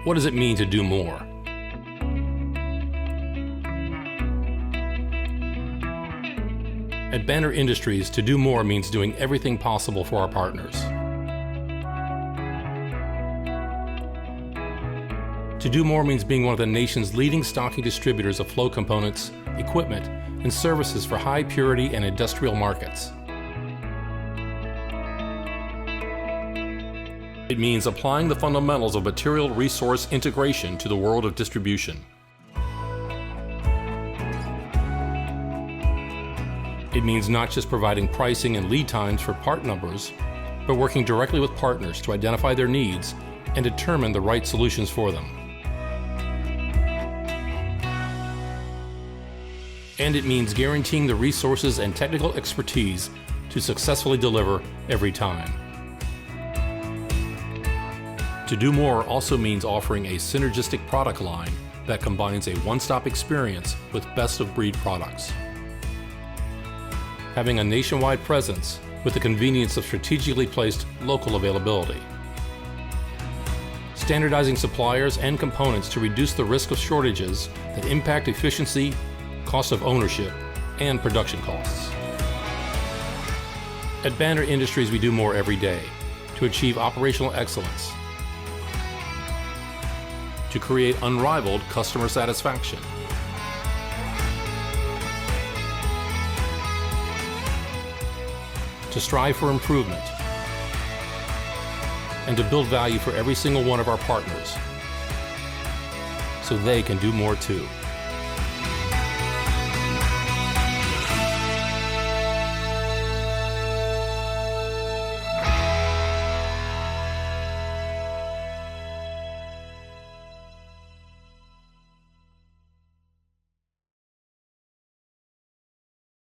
What does it mean to do more? At Banner Industries, to do more means doing everything possible for our partners. To do more means being one of the nation's leading stocking distributors of flow components, equipment, and services for high purity and industrial markets. It means applying the fundamentals of material resource integration to the world of distribution. It means not just providing pricing and lead times for part numbers, but working directly with partners to identify their needs and determine the right solutions for them. And it means guaranteeing the resources and technical expertise to successfully deliver every time. To do more also means offering a synergistic product line that combines a one-stop experience with best-of-breed products. Having a nationwide presence with the convenience of strategically placed local availability. Standardizing suppliers and components to reduce the risk of shortages that impact efficiency, cost of ownership, and production costs. At Banner Industries, we do more every day to achieve operational excellence, to create unrivaled customer satisfaction, to strive for improvement, and to build value for every single one of our partners so they can do more too.